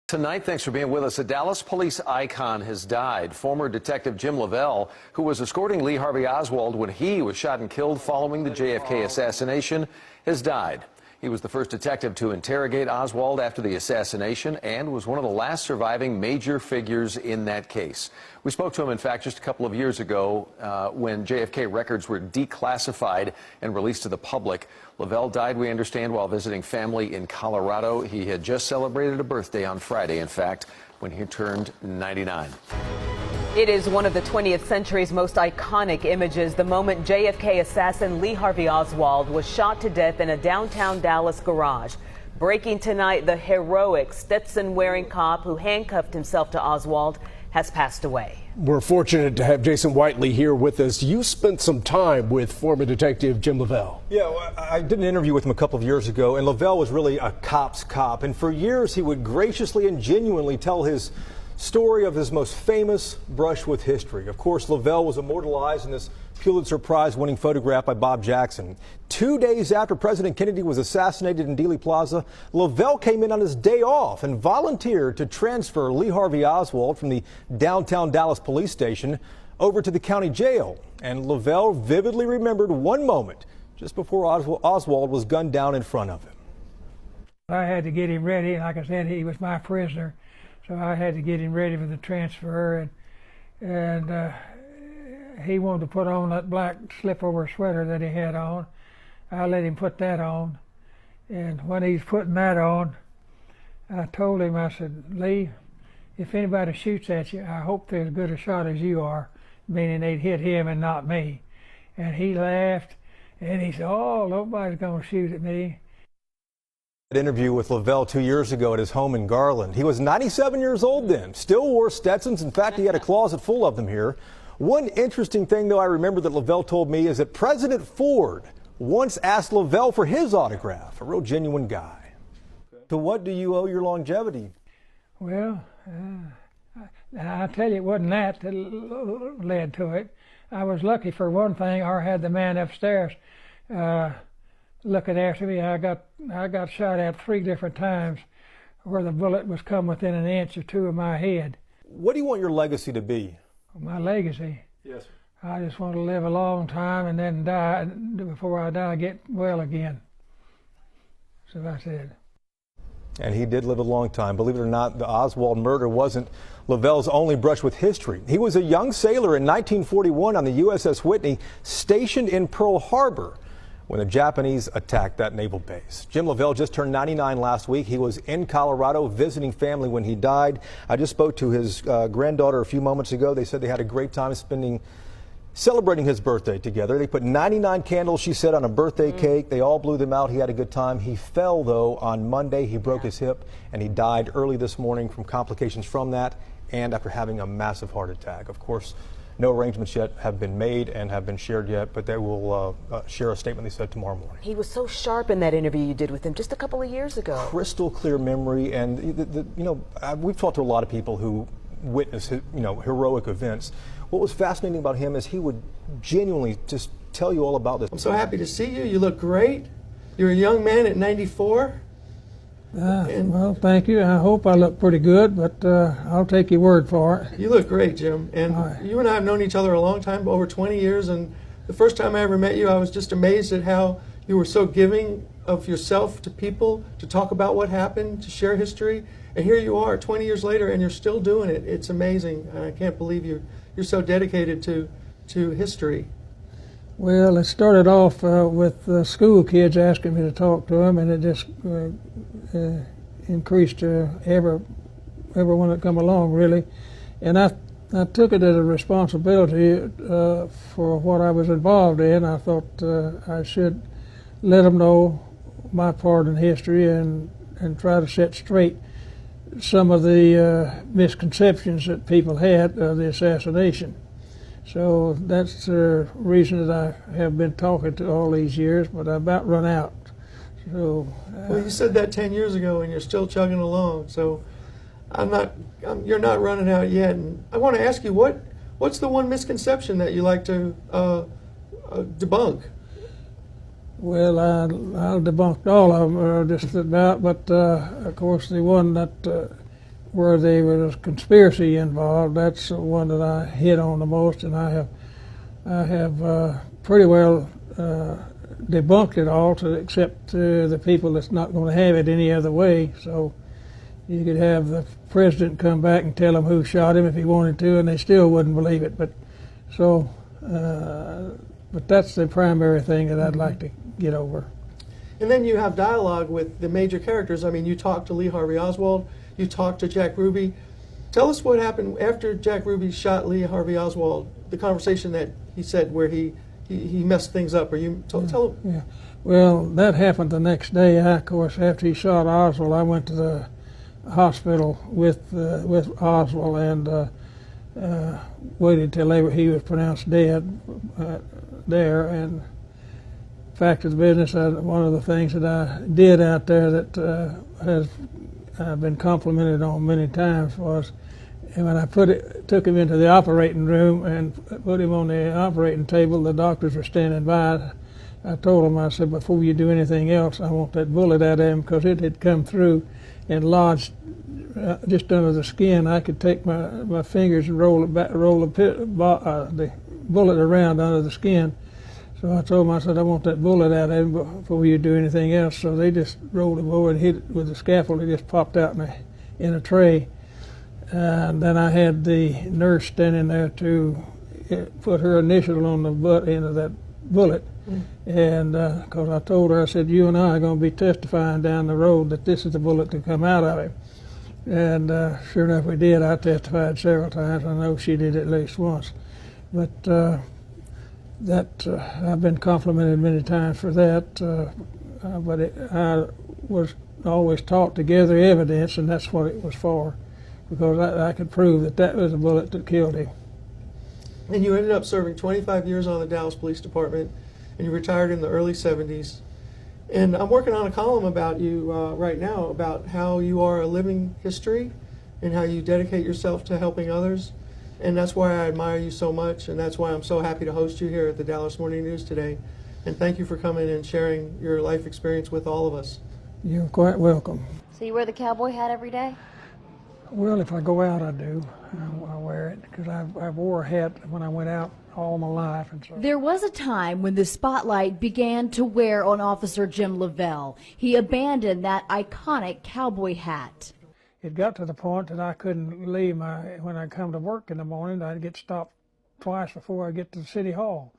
Tonight, thanks for being with us. A Dallas police icon has died. Former Detective Jim Lavelle, who was escorting Lee Harvey Oswald when he was shot and killed following the JFK assassination, has died. He was the first detective to interrogate Oswald after the assassination and was one of the last surviving major figures in that case. We spoke to him, in fact, just a couple of years ago when JFK records were declassified and released to the public. Lavelle died, we understand, while visiting family in Colorado. He had just celebrated a birthday on Friday, in fact, when he turned 99. It is one of the 20th century's most iconic images, the moment JFK assassin Lee Harvey Oswald was shot to death in a downtown Dallas garage. Breaking tonight, the heroic Stetson-wearing cop who handcuffed himself to Oswald has passed away. We're fortunate to have Jason Whiteley here with us. You spent some time with former Detective Jim Lavelle. Yeah, well, I did an interview with him a couple of years ago, and Lavelle was really a cop's cop. And for years, he would graciously and genuinely tell his story of his most famous brush with history. Of course, Lavelle was immortalized in this Pulitzer Prize-winning photograph by Bob Jackson. 2 days after President Kennedy was assassinated in Dealey Plaza, Lavelle came in on his day off and volunteered to transfer Lee Harvey Oswald from the downtown Dallas police station over to the county jail. And Lavelle vividly remembered one moment just before Oswald was gunned down in front of him. I had to get him ready. Like I said, he was my prisoner, so I had to get him ready for the transfer. And he wanted to put on that black slip-over sweater that he had on. I let him put that on. And when he's putting that on, I told him, I said, Lee, if anybody shoots at you, I hope they're as good a shot as you are, meaning they'd hit him and not me. And he laughed, and he said, oh, nobody's going to shoot at me. Interview with Lavelle 2 years ago at his home in Garland. He was 97 years old then, still wore Stetsons. In fact, he had a closet full of them here. One interesting thing, though, I remember that Lavelle told me is that President Ford once asked Lavelle for his autograph, a real genuine guy. To what do you owe your longevity? Well, I tell you, it wasn't that led to it. I was lucky for one thing. I had the man upstairs looking after me. I got shot at 3 different times where the bullet was come within an inch or 2 of my head. What do you want your legacy to be? My legacy? Yes, sir. I just want to live a long time and then die. Before I die, get well again. So that's it. And he did live a long time. Believe it or not, the Oswald murder wasn't Lavelle's only brush with history. He was a young sailor in 1941 on the USS Whitney, stationed in Pearl Harbor when the Japanese attacked that naval base. Jim Lavelle just turned 99 last week. He was in Colorado visiting family when he died. I just spoke to his granddaughter a few moments ago. They said they had a great time celebrating his birthday together. They put 99 candles, she said, on a birthday cake. They all blew them out. He had a good time. He fell, though, on Monday. He broke his hip, and he died early this morning from complications from that and after having a massive heart attack. Of course, no arrangements yet have been made and have been shared yet, but they will share a statement, they said, tomorrow morning. He was so sharp in that interview you did with him just a couple of years ago. Crystal clear memory, and we've talked to a lot of people who witness heroic events. What was fascinating about him is he would genuinely just tell you all about this. I'm so happy to see you. You look great. You're a young man at 94. Well, thank you. I hope I look pretty good, but I'll take your word for it. You look great, Jim. And you and I have known each other a long time, over 20 years. And the first time I ever met you, I was just amazed at how you were so giving of yourself to people, to talk about what happened, to share history. And here you are 20 years later, and you're still doing it. It's amazing. I can't believe you're so dedicated to history. Well, it started off with school kids asking me to talk to them, and it just increased to everyone that come along, really. And I took it as a responsibility for what I was involved in. I thought I should let them know my part in history and try to set straight some of the misconceptions that people had of the assassination. So that's the reason that I have been talking to all these years, but I about run out. So well, you said that 10 years ago, and you're still chugging along. So you're not running out yet. And I want to ask you, what's the one misconception that you like to debunk? Well, I'll debunk all of them just about, but of course the one that where there was a conspiracy involved, that's the one that I hit on the most, and I have pretty well debunked it all, except the people that's not going to have it any other way. So you could have the president come back and tell them who shot him if he wanted to, and they still wouldn't believe it. But that's the primary thing that I'd like to get over. And then you have dialogue with the major characters. I mean, you talked to Lee Harvey Oswald, you talked to Jack Ruby. Tell us what happened after Jack Ruby shot Lee Harvey Oswald, the conversation that he said where he messed things up. Or you tell Yeah. Well, that happened the next day. Of course, after he shot Oswald, I went to the hospital with Oswald and waited till he was pronounced dead there. And fact of the business, one of the things that I did out there that I've been complimented on many times was, and when I took him into the operating room and put him on the operating table, the doctors were standing by. I told them, I said, before you do anything else, I want that bullet out of him, because it had come through and lodged just under the skin. I could take my fingers and roll the bullet around under the skin. So I told them, I said, I want that bullet out of him before you do anything else. So they just rolled it over and hit it with the scaffold. It just popped out in a tray. And then I had the nurse standing there to put her initial on the butt end of that bullet. And because I told her, I said, you and I are going to be testifying down the road that this is the bullet to come out of him. And sure enough, we did. I testified several times. I know she did at least once. But I've been complimented many times for that. But I was always taught to gather evidence, and that's what it was for, because I could prove that was the bullet that killed him. And you ended up serving 25 years on the Dallas Police Department, and you retired in the early 70s. And I'm working on a column about you right now, about how you are a living history and how you dedicate yourself to helping others. And that's why I admire you so much, and that's why I'm so happy to host you here at the Dallas Morning News today. And thank you for coming and sharing your life experience with all of us. You're quite welcome. So you wear the cowboy hat every day? Well, if I go out, I do. I wear it, because I wore a hat when I went out all my life. And so. There was a time when the spotlight began to wear on Officer Jim Lavelle. He abandoned that iconic cowboy hat. It got to the point that I couldn't leave when I come to work in the morning. I'd get stopped twice before I get to the city hall.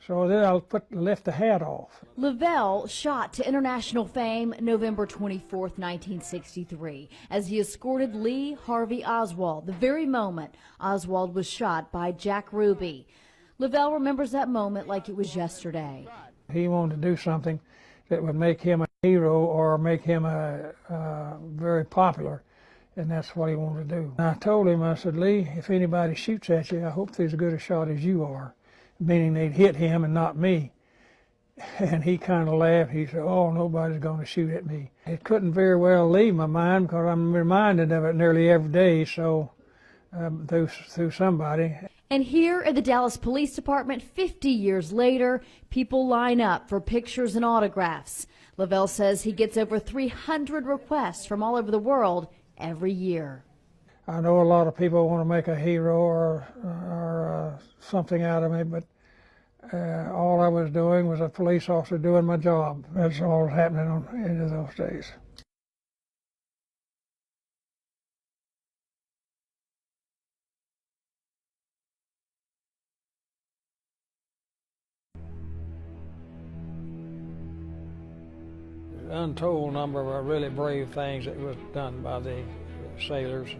So then I left the hat off. Lavelle shot to international fame November 24, 1963, as he escorted Lee Harvey Oswald, the very moment Oswald was shot by Jack Ruby. Lavelle remembers that moment like it was yesterday. He wanted to do something that would make him a hero or make him very popular, and that's what he wanted to do. And I told him, I said, Lee, if anybody shoots at you, I hope they're as good a shot as you are, meaning they'd hit him and not me. And he kind of laughed. He said, oh, nobody's going to shoot at me. It couldn't very well leave my mind, because I'm reminded of it nearly every day, so through somebody. And here at the Dallas Police Department, 50 years later, people line up for pictures and autographs. Lavelle says he gets over 300 requests from all over the world every year. I know a lot of people want to make a hero or something out of me, but all I was doing was a police officer doing my job. That's all that was happening in those days. Untold number of really brave things that was done by the sailors.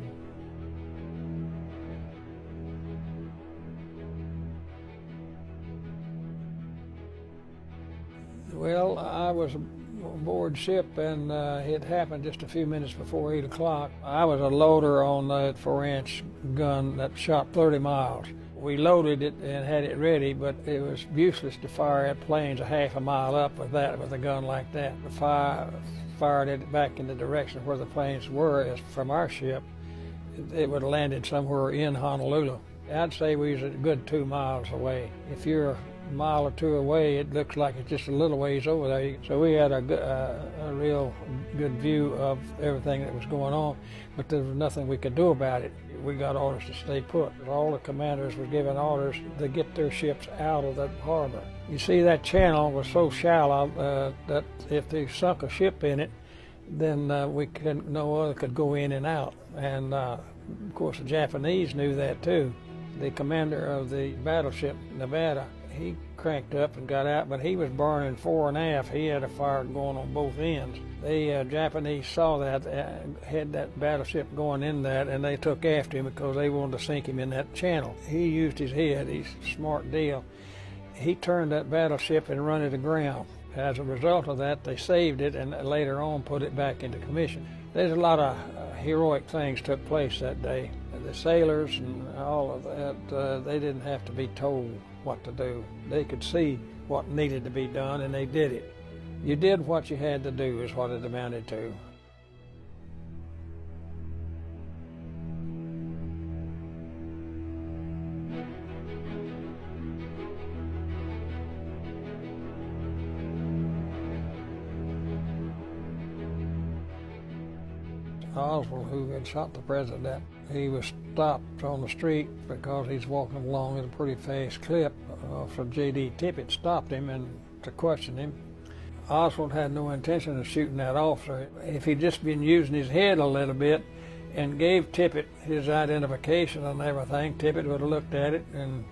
Well, I was aboard ship, and it happened just a few minutes before 8 o'clock. I was a loader on that 4-inch gun that shot 30 miles. We loaded it and had it ready, but it was useless to fire at planes a half a mile up with a gun like that. The fired it back in the direction where the planes were from our ship. It would have landed somewhere in Honolulu. I'd say we was a good 2 miles away. If you're mile or two away, it looks like it's just a little ways over there. So we had a real good view of everything that was going on, but there was nothing we could do about it. We got orders to stay put. All the commanders were given orders to get their ships out of the harbor. You see, that channel was so shallow that if they sunk a ship in it, then no other could go in and out. And of course the Japanese knew that too. The commander of the battleship Nevada, he cranked up and got out, but he was burning fore and aft. He had a fire going on both ends. The Japanese saw that, had that battleship going in that, and they took after him because they wanted to sink him in that channel. He used his head. He's a smart deal. He turned that battleship and run it aground. As a result of that, they saved it and later on put it back into commission. There's a lot of heroic things took place that day. The sailors and all of that, they didn't have to be told what to do. They could see what needed to be done, and they did it. You did what you had to do is what it amounted to. Oswald, who had shot the president, he was stopped on the street because he's walking along at a pretty fast clip. Officer J.D. Tippit stopped him and to question him. Oswald had no intention of shooting that officer. If he'd just been using his head a little bit and gave Tippit his identification and everything, Tippit would have looked at it and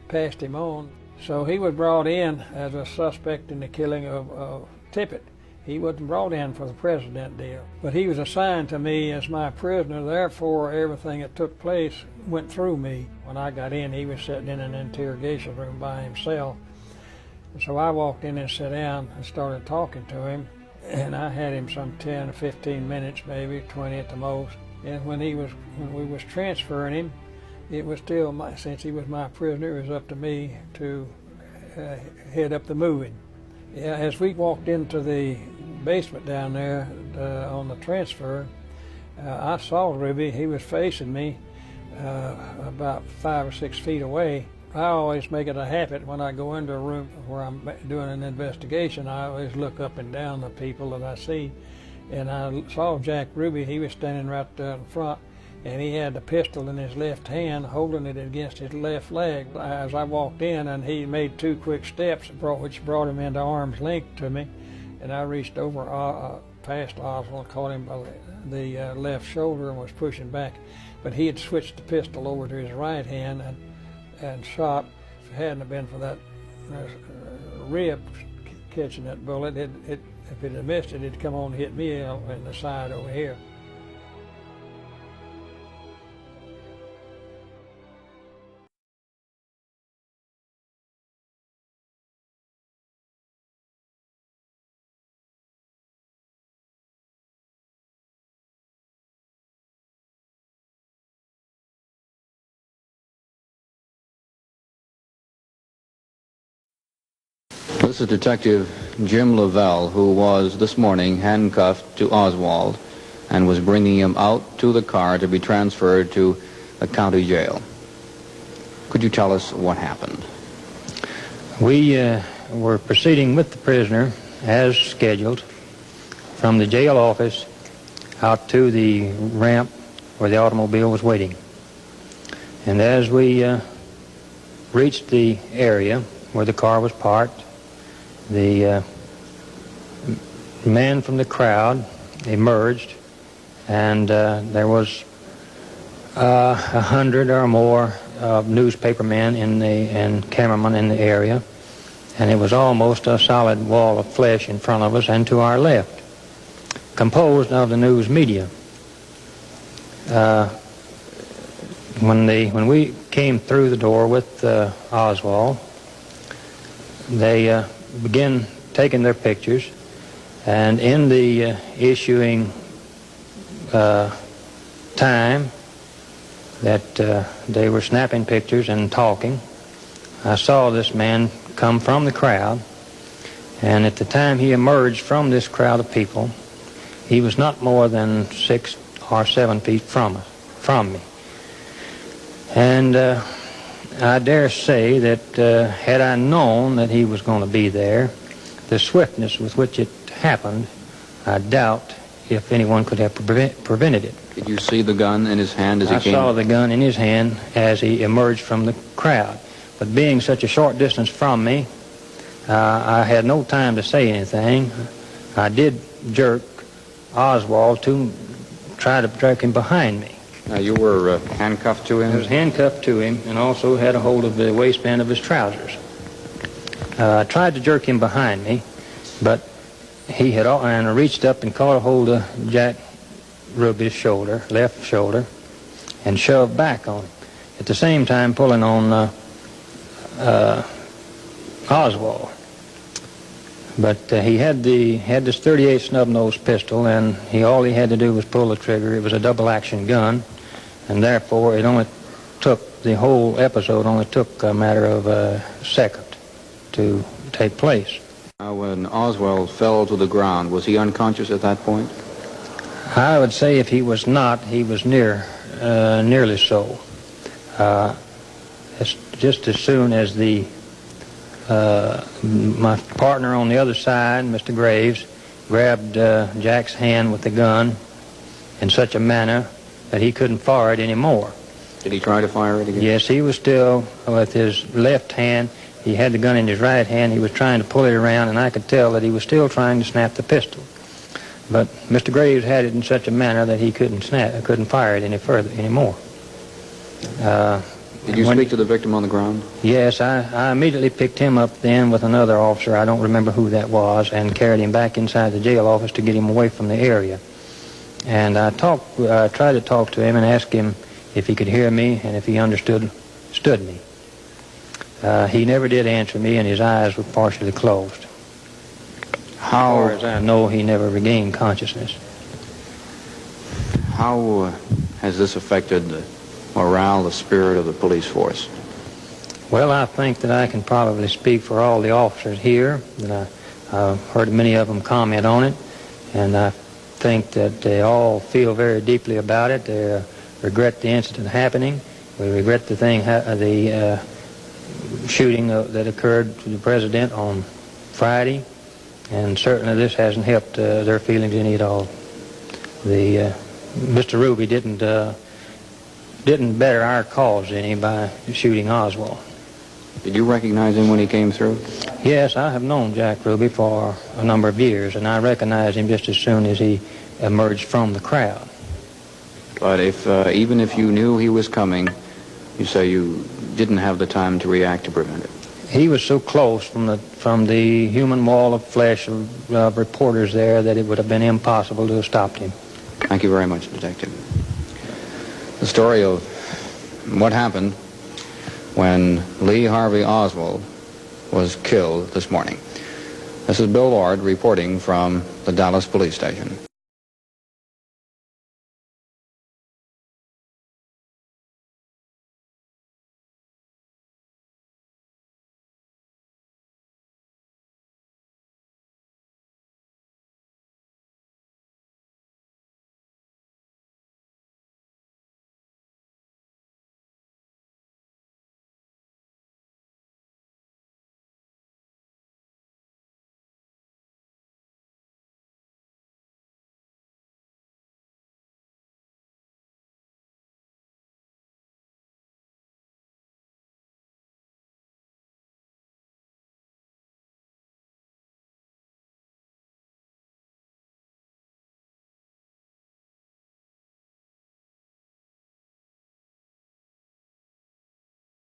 passed him on. So he was brought in as a suspect in the killing of Tippit. He wasn't brought in for the president deal, but he was assigned to me as my prisoner. Therefore, everything that took place went through me. When I got in, he was sitting in an interrogation room by himself. So I walked in and sat down and started talking to him, and I had him some 10 or 15 minutes, maybe 20 at the most. And when we was transferring him, it was still since he was my prisoner, it was up to me to head up the moving. Yeah, as we walked into the basement down there on the transfer, I saw Ruby. He was facing me about 5 or 6 feet away. I always make it a habit when I go into a room where I'm doing an investigation, I always look up and down the people that I see. And I saw Jack Ruby. He was standing right there in front, and he had the pistol in his left hand, holding it against his left leg. As I walked in, and he made 2 quick steps, which brought him into arm's length to me, and I reached over past Oswald, caught him by the left shoulder and was pushing back. But he had switched the pistol over to his right hand and shot. If it hadn't been for that rib catching that bullet, if it had missed it, it'd come on and hit me in the side over here. This is Detective Jim Lavelle, who was this morning handcuffed to Oswald and was bringing him out to the car to be transferred to the county jail. Could you tell us what happened? We were proceeding with the prisoner as scheduled from the jail office out to the ramp where the automobile was waiting. And as we reached the area where the car was parked, the man from the crowd emerged, and there was 100 or more newspapermen and cameramen in the area, and it was almost a solid wall of flesh in front of us and to our left, composed of the news media. When we came through the door with Oswald, they began taking their pictures, and in the issuing time that they were snapping pictures and talking, I saw this man come from the crowd, and at the time he emerged from this crowd of people, he was not more than 6 or 7 feet from me. And I dare say that had I known that he was going to be there, the swiftness with which it happened, I doubt if anyone could have prevented it. Did you see the gun in his hand as he came? I saw the gun in his hand as he emerged from the crowd. But being such a short distance from me, I had no time to say anything. I did jerk Oswald to try to drag him behind me. Now, you were handcuffed to him? I was handcuffed to him and also had a hold of the waistband of his trousers. I tried to jerk him behind me, but he had and I reached up and caught a hold of Jack Ruby's shoulder, left shoulder, and shoved back on him. At the same time pulling on Oswald. But he had this .38 snub-nosed pistol, and all he had to do was pull the trigger. It was a double-action gun, and therefore the whole episode only took a matter of a second to take place. When Oswald fell to the ground, was he unconscious at that point? I would say if he was not, he was nearly so. Just as soon as my partner on the other side, Mr. Graves, grabbed Jack's hand with the gun in such a manner that he couldn't fire it anymore. Did he try to fire it again? Yes, he was still, with his left hand, he had the gun in his right hand, he was trying to pull it around, and I could tell that he was still trying to snap the pistol. But Mr. Graves had it in such a manner that he couldn't fire it anymore. Did you speak to the victim on the ground? Yes, I immediately picked him up then with another officer, I don't remember who that was, and carried him back inside the jail office to get him away from the area. And I tried to talk to him and ask him if he could hear me and if he understood me. He never did answer me, and his eyes were partially closed. How, as far as I know, he never regained consciousness. How has this affected the morale, the spirit of the police force? Well, I think that I can probably speak for all the officers here. That I've heard many of them comment on it, and I think that they all feel very deeply about it. They regret the incident happening. We regret the shooting that occurred to the president on Friday, and certainly this hasn't helped their feelings any at all. Mr. Ruby didn't better our cause any by shooting Oswald. Did you recognize him when he came through? Yes, I have known Jack Ruby for a number of years, and I recognized him just as soon as he emerged from the crowd. But even if you knew he was coming, you say you didn't have the time to react to prevent it. He was so close from the human wall of flesh of reporters there that it would have been impossible to have stopped him. Thank you very much, Detective. The story of what happened when Lee Harvey Oswald was killed this morning. This is Bill Lord reporting from the Dallas Police Station.